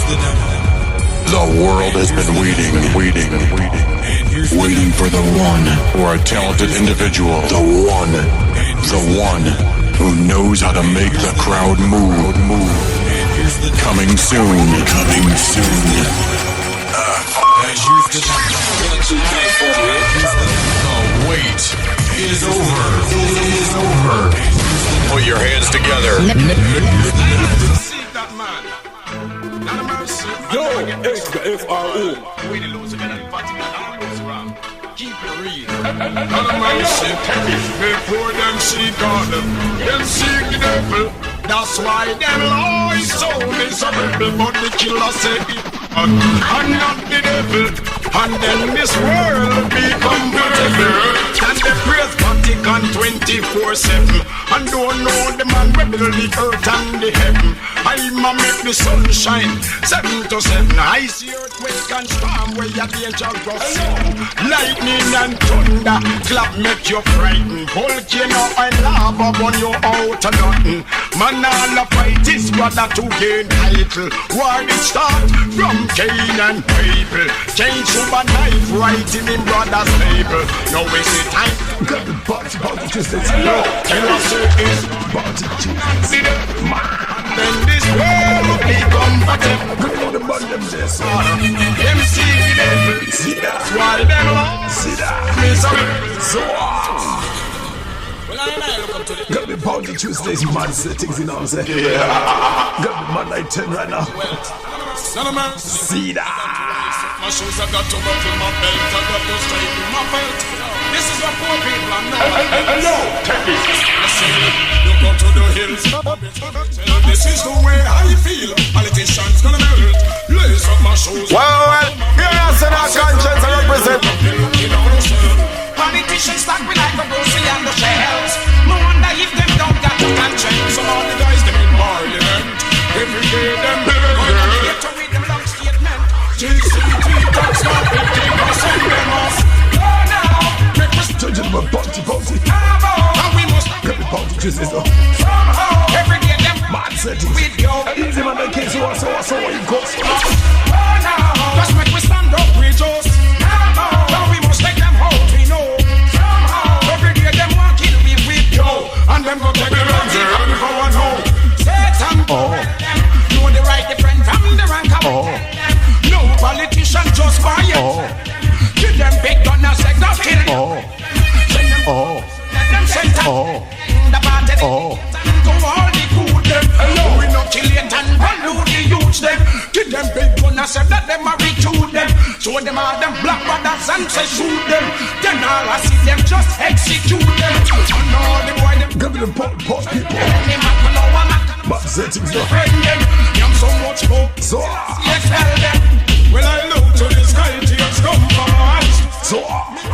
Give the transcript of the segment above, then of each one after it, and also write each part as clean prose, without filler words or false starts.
The world has been waiting for the one or a talented individual. The one who knows how to make the crowd move. Coming soon. The wait is over. Put your hands together. Yo, F-R-O. Keep it real. None of my shit. Before them see God, them seek the devil. That's why them law is so miserable. But the killer say it, and not the devil. And then this world be compatible. And they praise Vatican 24/7. And don't know the man will build the earth and the heaven. I'ma make the sun shine 7 to 7. I see earthquake and storm where your danger grows. Lightning and thunder clap make you frightened. Volcano and lava burn you out of nothing. Man all a fight is brother to gain title. War it start from Cain and Abel. Cain shoot a knife right in him brother's table. Now we see time. Got the bounty just as No, killer say is bounty then this world will be compatible. Good on the man them this. Them see the devil. See that? Why them lost? See that? Miserable. So Well, I look up to the got me bounty Tuesdays man settings in on say. Yeah. Got me man like 10 right now. None of man. See that? My shoes have got to buckle my belt. I got to straighten my belt. This is what poor people are now. Hello, take it. Look up to the hills. This is the way I feel. Politicians gonna melt. Lace up my shoes. Well, here are some conscience I represent. Politicians stuck with like a Brucey and the shells. No wonder if them don't got to conscience. Some of the guys them in parliament. Every day them get to read them long statement. GCT talks about 50% them off. Judging my bounty. And we must Got me bounty Tuesdays though. every day them Man settings. with you. Easy man like case so what you got. Just make we stand up, we just. Now we must take them out, we know. Every day them walking with you. And them go take them out and go on home. Satan, know the right different from the rank of no politician just buy it. Give them big gun and say no kill. Send them, let them send the party and go all the good them. We no kill it and pollute the youths them. Give them big gun and say that them are recruit them. Show them all them black brothers and say shoot them. Then all I see them just execute them. And all the boy them Got me the boss people. Man settings though. I'm so much hope. So Yes, tell them. Well, I look to the sky, tears come from our eyes. So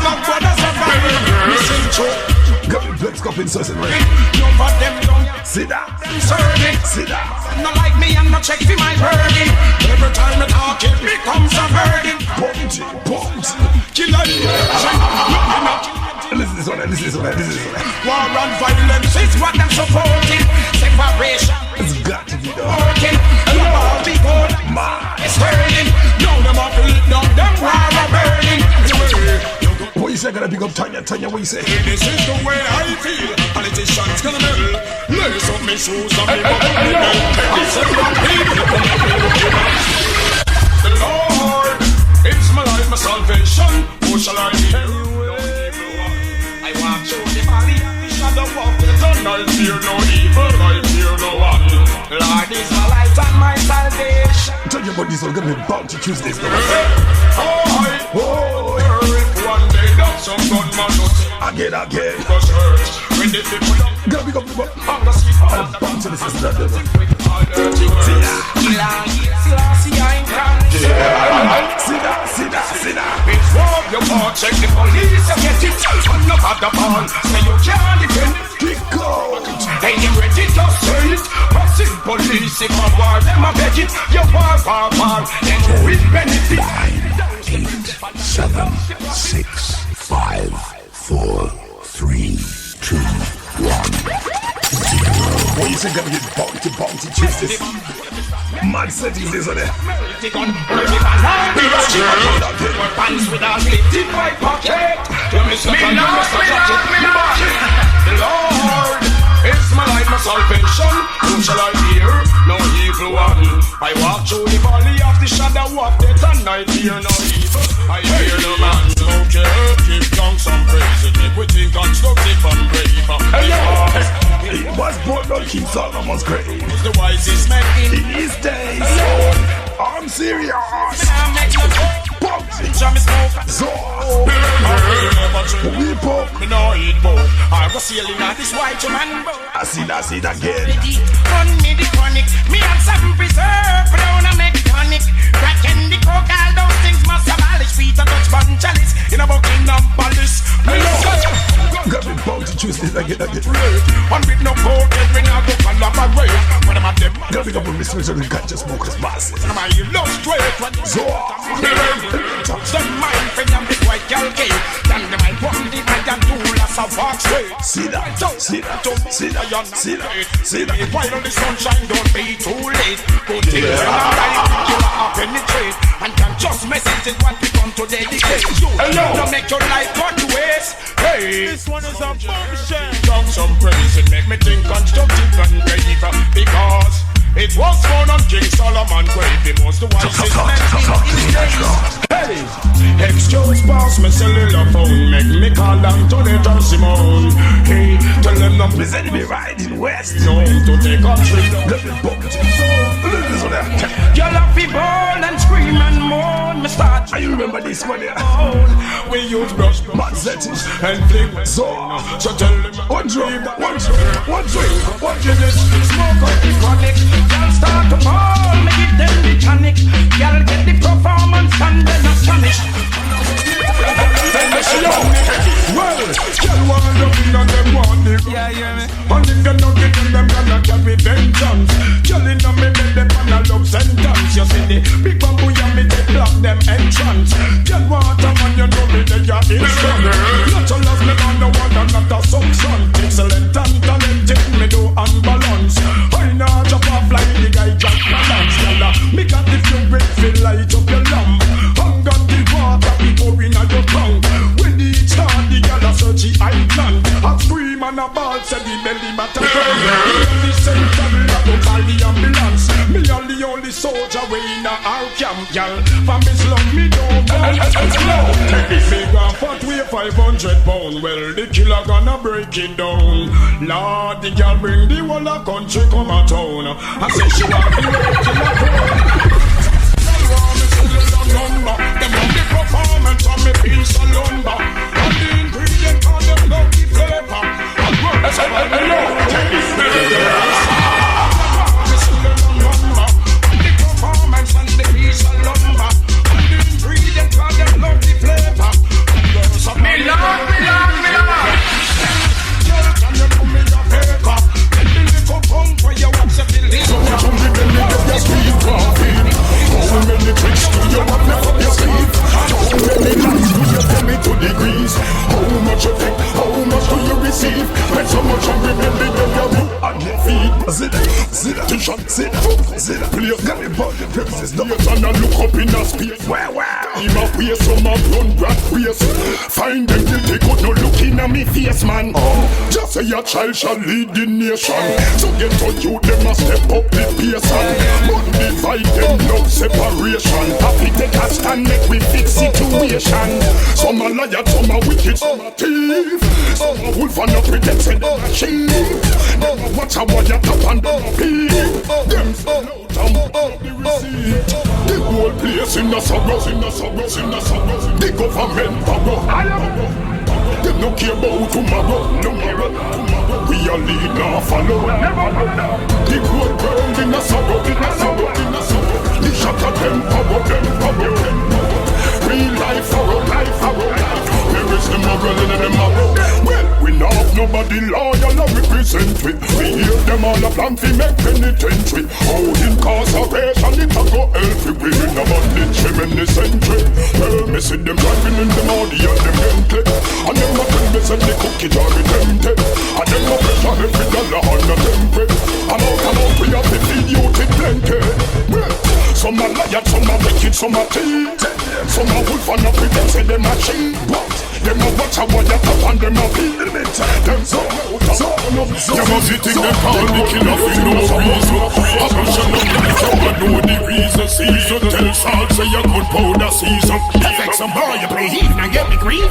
Black brothers are fighting, missing choke. got me Black Scorpion sauce right. No, but them don't See that? serving. See that? Not like me, I'm not check for my burden. Every time I talk, it becomes a burden. Bounty. Killer, looking at Listen to this one. war and violence is what I'm supporting. Separation It's got to be done. working. All the good is turning. Now them up to lit down, them war are burning. What you say? I gotta pick up Tanya, what you say? This is the way I feel. Politicians gonna melt. Lace up my shoes and me buckle me belt. This is what people the Lord, it's my life, my salvation. Who shall I fear? I walk through the valley of the shadow of the sun. I fear no evil, I fear no one. Lord is my light and my salvation. Tell you about this one, gonna be Bounty Tuesdays. Oh, if one day that some gunman will say Again. was hurt. When the people don't Gotta pick up the on the street, all the Bounty, this is that. dirty words. Selassie, I'm crying. See that. Before you fall, check the police, you get it. On the bad ball, say you can't defend it. Kick out. They ain't ready to say it. Passing police, if I war, them I beg it. You war, then you will benefit. 8, 7, 6, 5, 4, 3, 2, 1, 0. What you say? Gonna be Bounty Tuesdays. Mad settings this on there. Pants with a slit in my pocket. Lord, it's my life, my salvation. Who shall I fear? No evil one. I walk through the valley of the shadow of death, and I fear no evil. I fear no man. Okay, give thanks and praise it. Make we think constructive and brave. He was born on King Solomon's grave. The wisest man In his days. I'm serious. So, we pop. me no eat both. I was sailing at this white man boat. I see that again. Run me the chronic. Me and some preserve. Brown and make tonic. Crack in the coke. All those things must abolish. Peter Dutch button chalice. In a Buckingham Palace. Me Got me bound to choose this again. one with no coke. We now go collaborate. When I'm at them. Got me couple mysteries and can't just smoke as masses. And I illustrate what So, touch the mind for them big white girl gay. Then the mind one the eye and do lots of walk straight. see that. While the sunshine don't be too late. Go take it and light you are penetrate. And can just message is what we come to dedicate. You don't make your life go to waste. Hey, this one is a bullshit. Talk some praise and make me think constructive and brave. Because it was born on King Solomon grave. He was the wisest man in his days. Hey, excuse pass me cellular phone. Make me call down to the Simone. Hey, tell them not His enemy riding west. no to take a trip. Got me bumped. This on there. Y'all have to ball and scream and moan. Me start And you remember this one here? on. We use brush Mad settings. and flick. So, tell them one drink. This smoke up the chronic. Y'all start to fall. Me give them the tonic. Y'all get the performance and then astonish. Well, y'all want to be on them want it. Yeah, yeah, man. And if you don't get them gonna carry vengeance. Y'all in a me bed, them on a love sentence. You see the big bamboo, yeah, me they block them entrance. Y'all want a man, you know me, they are instant. Not to love me, man, no one, and not a suction. Excellent and talented, me do unbalance. I know jump off like the guy Jack Palance. Y'all, me got the fuel, feel light up your lamp. Hung on the water, we pouring out your tongue. When the heat start, the gal a search the island. A scream and a ball, said the belly matter. The central, I go call the ambulance. Me all the only soldier way in our camp, gal. For me slum, me don't go. Me gone fat way 500 pound. Well, the killer gonna break it down. Lord, the gal bring the whole of country come a town. I say she want the killer pound. Number. Them on the performance on me piece of lumber. And the ingredient on them love the flavor. And work as I know. Take this the performance on the piece of lumber. And the ingredient on them love the flavor. Me love. Can you do me a favor? Let the little pump for you watch the feeling. So much on the belly that you sweet coffee. How many tricks do you have left up your sleeve? How many lies do you tell me to degrees? How much you take, how much do you receive? When so much on the belly that you on your feet. Sit down. Please got me bumped the premises. No, and I look up in a space. wow. Him a waste, some a run rat waste. Find them guilty, good no looking at me face, man. Just say your child shall lead the nation. So get to you, them a step up the pace and but divide them, love separation. Happy take a stand, make we fix situation. Some a liar, some a wicked, some a thief. Some a wolf and a pretend say them a sheep. Them a watch a wire tap and them a peep. Them so loud and the receipt. The whole place in a sorrow. The government power. Them no care about tomorrow. We are lead now follow. The whole world in a sorrow. The shot of them power. Real life for Where is the moral in the marrow? Well, we not have nobody loyal to represent we. We hear them all a plan to make penitentiary. Out incarceration, it a go healthy. We in a bandit shame in the century. Well, me see them driving in the Audi and them Bentley. And them a tell me say the cookie jar be tempted. And them a pressure every dollar on the template. And out we have to feed you to plenty. Well, some a tea. Some a wolf and a pretend say them a cheat. Them a watch a what you top and them a beat. Them so you must be think them call me killer for no reason. I push a look at you and know the reason. Season tell Saul say you could powder season. Like some boy you play heat and get me green.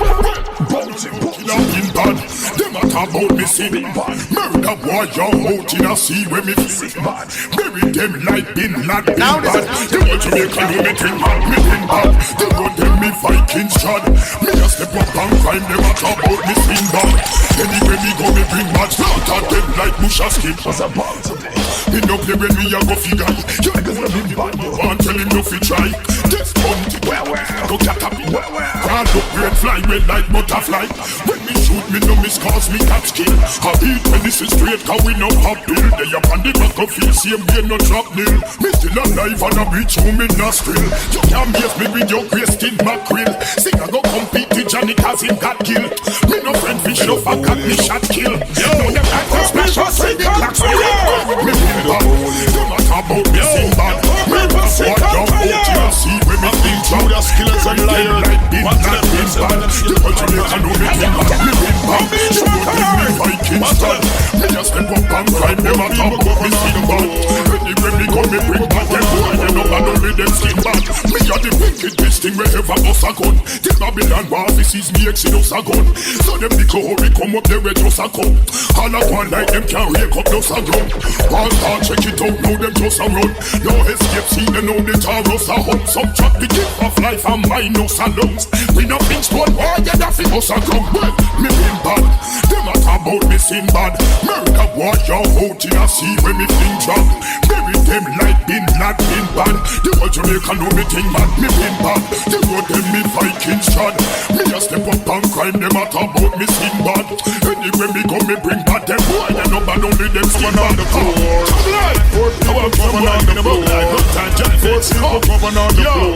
Killer in bad. Them a talk about me sin. Murder boy you out in a sea where me feel. Bury them like Bin Laden bad. The world Jamaica know me think bad, me think bad. The gun them me Vikings shot. Me a step up and climb them a talk about me sin bad. Anyway me go me bring match. Not at them like Musha skin. What's up, Bob, today? Me no play when me a go figure. You Niggas love me bad, yo. want tell him no fi try. This bounty go caterpillar. Can't look great fly red like butterfly. When me shoot me no miss cause me catch kill. I beat when this is straight cause we no have bill. They up on the back of field same way no drop nil. Me still alive and a bitch who me nostril. You can't base me with your grey skin mackerel. Sing I go compete with Johnny cause him got killed. Me no friend fish no fuck got me shot kill. Yo, them like to smash us with the clocks. Me feel bad. Them a talk about me sing bad. Me pass what you out in a sea when me think bad. The skillers and liar like Bin Laden bad. The whole Jamaica know me think bad. Me win bad. So don't tell me Vikings bad. Me just step up and climb them a talk about me sing bad. Anyway me come me bring back them boy. Them no bad on me them skin bad. Me a the wickedest thing wherever us a gun. The Babylon offices me exodus a gun. So them the glory come up there with just a come. All a one like them can't wake up just a drum. All start check it out now them just a run. No escape see them now the Taurus a hum. Some chop the gift of life and minus and lungs. We no fix one boy you da fi us a come. Well me been bad. Them a talk about me sin bad. Murder boy you out in a sea when me think drop. Bury them like Bin Laden bad. The whole Jamaica know me think bad. Me been bad. The road them me Vikings shot. Me a step up and climb them a talk about me sin bad. Anyway me come me bring back them boy. They no bad only them skin bad. Coming on the floor. Yo,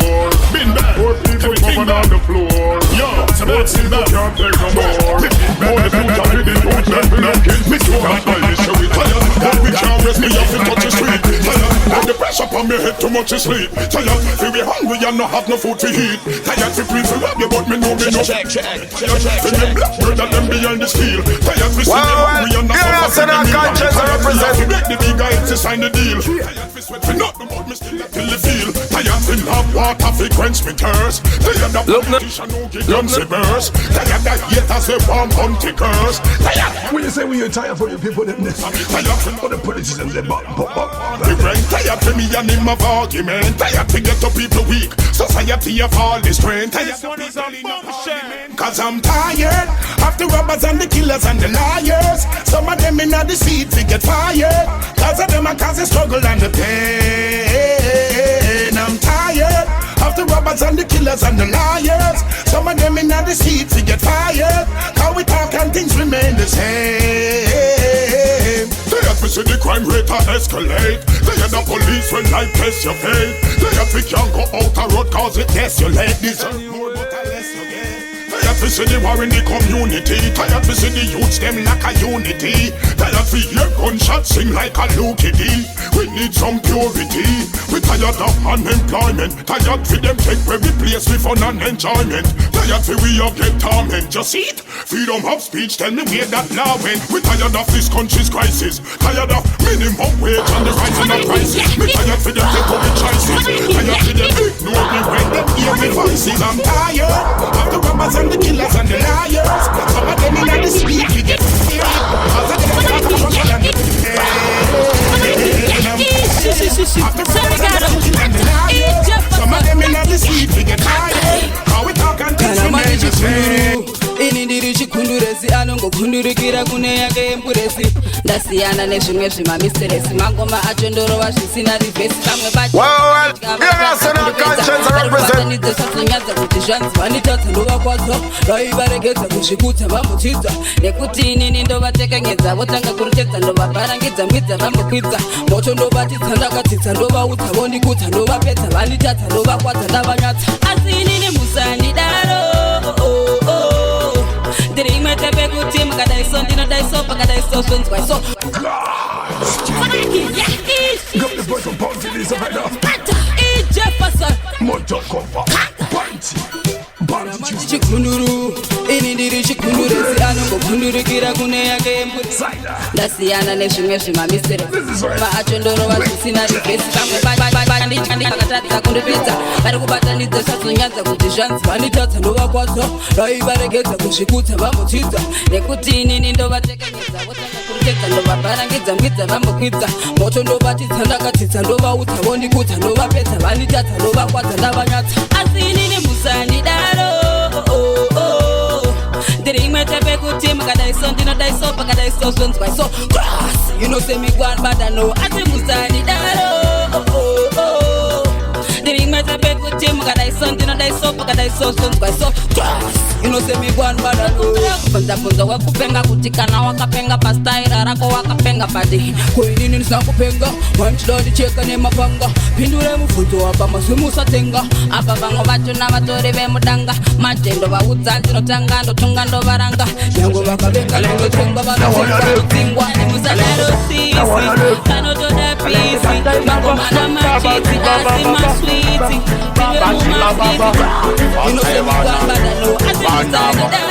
been bad. Everything bad. Yo, some bad still bad. Can't take no more. More than that, I didn't want that. Me too bad, I show it. Tired, we can't rest me off in touch the street. Tired, the pressure upon me head too much to sleep. Tired, feel we hungry and not have no food to eat. Tired, feel free to rob you, but me know me no. Check. Feel me blackbird and them behind the steel. Tired, we see me hungry and not have no food to eat. Tired, we make the big guys to sign the deal. Tired, we sweat for nothing but me still till the feel. Tired, we have water for quench me thirst. Tired, the politician who give them the verse. Tired, that haters they want hunty curse. Tired. When you say we are tired for the people them this, for the politicians they bop. We bring tired for me and him of argument. Tired to get the people weak. Society of all this strength. Tired cause I'm tired of the robbers and the killers and the liars. Some of them in the seat to get fired. Cause of them I cause the struggle and the pain. I'm tired of the robbers and the killers and the liars. Some of them in the seat to get fired. Cause we talk and things remain the same. They have to see the crime rate escalate. They have the police when life tests your faith. They have to can't go out a road cause it desolate. Deserve more but a less again. Tired to see the war in the community. Tired to see the youths them like a unity. Tired to hear gunshots sing like a Luke D. We need some purity. We tired of unemployment. Tired for them take every place with fun and enjoyment. Tired for we all get torment. Just see it. Freedom of speech, tell me where that law went. We tired of this country's crisis. Tired of minimum wage and the rising of prices. We tired for them take away choices. Tired for them ignore me when them hear me voices. I'm tired of the robbers and the killers and the liars. Some of them in the street we get feared. Cause of them start to struggle and the some of them in the street we get tired. How we talk and things remain the same. Inindiri chikunduresi anongokundurikira kune yake empuresi ndasiyana nezvimwe zvimamisteresi mangoma acho ndorova zvisina rivhesi vamwe vachidzasonyadza kuti zvanzi vanitadza ndovakwadza vaivaregedza kuzvikudza vambotidza nekuti inini ndovatekanyedza votanga kurutedza ndovabharangidza mbwidza vambokwidza moto ndovatidza ndakatidza ndovaudza vondikudza ndovapedza vanitadza ndovakwadza ndavanyatsa asi inini musandidaro Dream tepe kuti makadaiso ndinodaiso pakadaiso zvenzwaiso Got the boy from Ponty, this right now. Jeff Moto cover. Bunty. Bunty. Chikunduru. Ini ndiri chikunduru. Anongo kunduru kira kune yake mbuti. Ndasiyana nezvimwe zvimamisiro. Vaachondoro vasisina rivhesi. Vamwe vakatadza kundipedza. Vari kubatanidza sazonyadza kuti zvanzi vanitadza ndovakwazva. Vaivaregedza kuzvikudza vambotidza. Nekuti inini ndovatekenyedza. Votanga kurutedza ndovabharangidza mbidza vambokwidza. Moto ndovatidza ndakatidza ndovaudza vondikudza ndovapedza vanitadza ndovakwadza ndavanyadza. Asi inini musandidaro. Ndiri tepe kuti makadaiso ndinodaiso pakadaiso zvonzwaiso cross you know say me gwan but I know ati musandidaro ndiri tepe kuti makadaiso ndinodaiso pakadaiso zvonzwaiso cross you know say me gwan but I know kubvunza wekupenga kuti kana wakapenga pastaira rako wakapenga padi koinini ndisakupenga wanchida ndicheka nemapanga pindure mubvunzo wapa mazvimusatenga apa vamwe vacho navatori vemudanga matendo vaudza ndinotanga ndotunga ndovaranga nyango vakavenga lengotenga vanodzingwa nemusadaro sisi kanotoda pisi mangomana machiti asi maswiti tive mumafisi inosemigwambadano asi musanidaro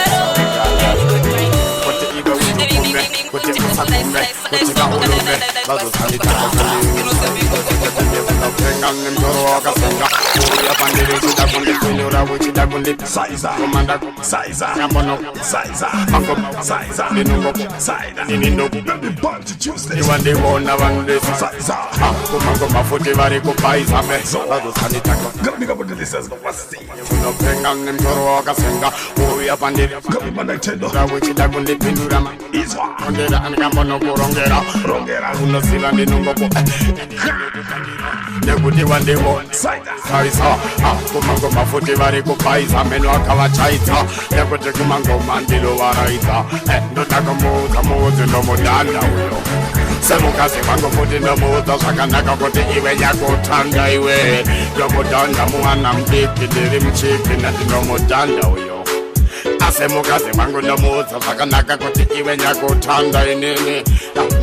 Rongera unosila ndinongopo nekuti wandewo saisa kumangoma futi vari kupaisa meno akavachaita nekuti kumangoma ndilovaraita ndotakamuudza muudzi ndomudhanda uyo semukazi vangu futi ndomuudza zvakanaka kuti iwe nyakutanda iwe ndomudhanda mwana mudiki ndiri muchiki nandindomudhanda uyo asemukazi vangu ndomuudza zvakanaka kuti iwe nyakutanda inini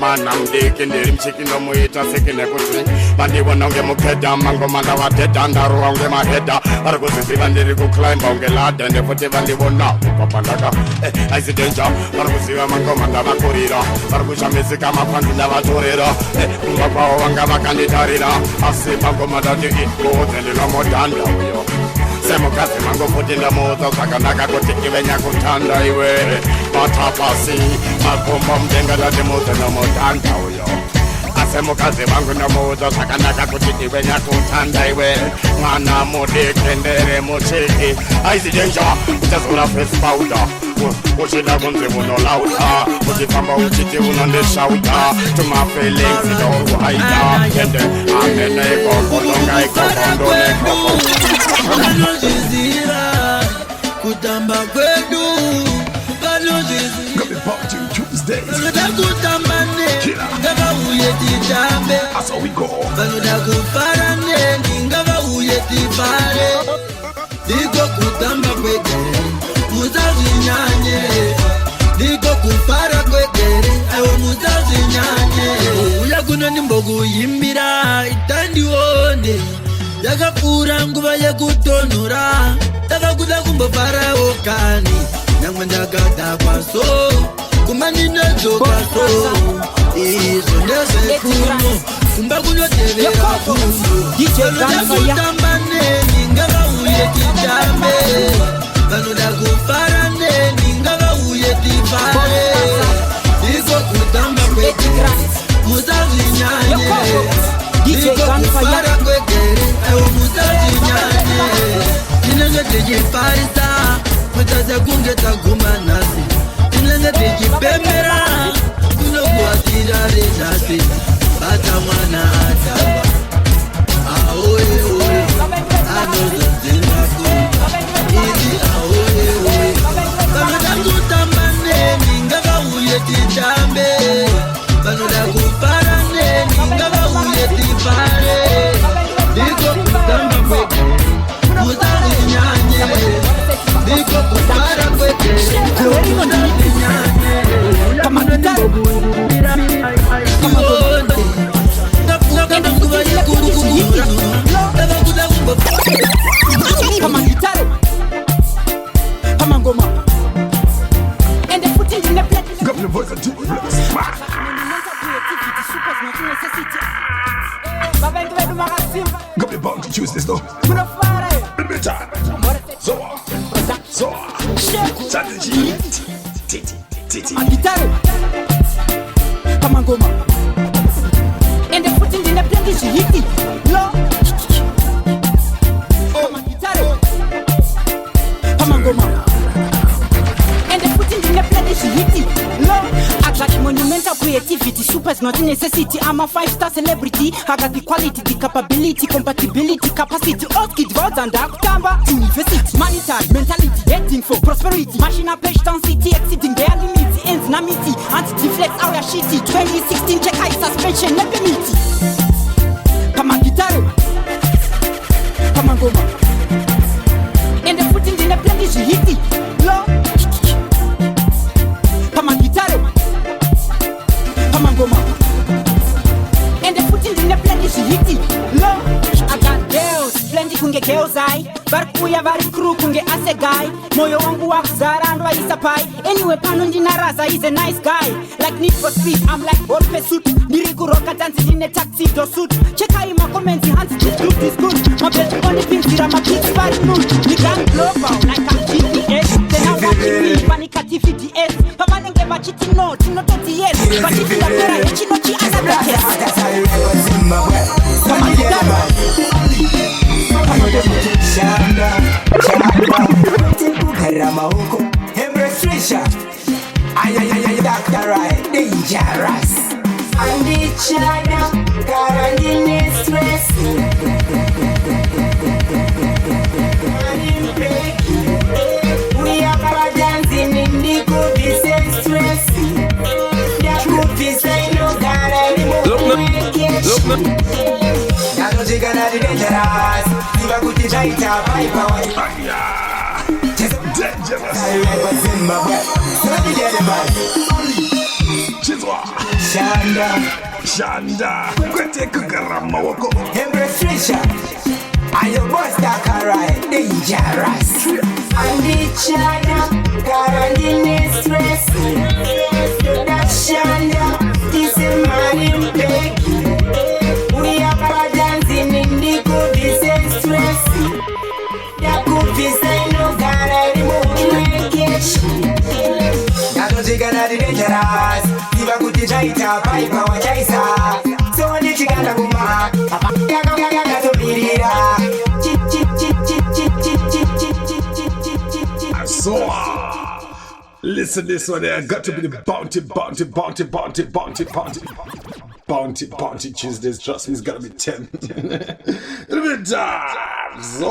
mana mudiki ndiri muchiki ndomuita siki nekuti vandivona unge mukeda mangoma ndavadhedha ndaruwa unge mahedha vari kuziziva ndiri kuclimba unge ladha ende futi vandivona upapandaka aisidenja vari kuziva mangoma ndavakurira vari kushamisika mapanzi ndavatorera kumba kwavo vanga vakanditarira asi mangoma ndati ikuudze ndinomudhanda uyo semukazi mangu futi ndamuudza zvakanaka kuti ive nyakutanda iwe matapasi makomba mudenga ndatimuudze nomudhanda uyo asemukazi vangu ndamuudza zvakanaka kuti iwe nyakutanda iwe mwana mudiki ndiri muchiki aisidenja uchazora face powder uchida kunzi unolauta uchifamba uchiti unondishauta tuma feelings ndokuhaida ende amene ikokolonga ikokondonekoko vanozvizira kutamba kwedu vanoda kutamba neni ngavauye titambe vanoda kufara neni ngavauye tifare ndiko kutamba kwegere musazvinyanye ndiko kufara kwegere aiwo musazvinyanye uya kuno ndimbokuyimbira itandione yakapfuura nguva yekutonhora takakuda kumbofarawo kani nyangwe ndakadhakwaso kumaninedzokaso izvo ndezvekuno kumba kunotevera kuno vanoda kutamba neni ngavauye titambe vanoda kufara neni ngavauye tifare ndiko kutamba kwegere musazvinyanye ndiko kufara kwegere aiwo musazvinyanye tinenge tichifarisa mutaza kunge taguma nhasi tinenge tichipembera kunokuwatira renhasi bata mwana atamba aoyeoye anozozengako ini aoyeoye vanoda kutamba neni ngavauye titambe vanoda kufara neni ngavauye tifare ndiko kutamba kwegere musazvinyanye ndiko kufara kwegere musazvinyanye kamanondibobuira ione ndafunga nguva Got me Bounty Tuesdays though. Better. So. Strategy. Titi. Kama ngoma ende futi ndine blendi shihiti lo kama gitare kama ngoma ende futi ndine blendi shihiti lo I got monumental creativity, super's not a necessity. I'm a 5-star celebrity. I got the quality, the capability, compatibility, capacity. Old kid votes and dark tamba. University, monetary, mentality, heading for prosperity. Machine up city, exceeding their limits. Ends namity, anti-deflex, our shitty. 2016 check high suspension, never meet. Kama gitare, kama ngoma. And the footing in the play is hitty. Low. Kama gitare, kama ngoma. And the footing in the play is hitty. Low. I got girls, plenty kunge girls I. Barkuya vari crew kunge ase guy. Moyo wangu wa kuzara and wa isapai. Anyway pano njina raza is a nice guy. Like Need for Speed, I'm like all pursuit. Niriku roka dance in a tuxedo suit. Check out my comments, hands this look is good. My best on the pins, my kids very mood. We can blow out like I'm GPS. Then I'm watching me, panic at TVDS. Papa then give a cheating no, Tino 28. But if you are there, you know she has a bracket. Come on, Shanda, Karama huko, embrace Trisha. Ay, Dr. Right, dangerous. And each other, quarantine stress. We are dancing in the good stress. The group is like no God anymore. Look, Jigana the dangerous. Iba kuti jaita piper. Dangerous. I remember Zimbabwe. So let me get it back. Chizwa. Shanda. Kwete kukarama wako. Embrace Trisha. And your boss that can ride. Dangerous. And each other. Quarantine stress. That Shanda. This is money begging. We are dancing in the good stress. The good is no God anymore. Nato chigana di dangerous. Iba kuti jaita piper wa jaisa. So ndi chigana kuma. Yaga to birira. So listen this one there. Got to be the bounty Tuesdays. Trust me, it's gotta be 10. It'll be time. So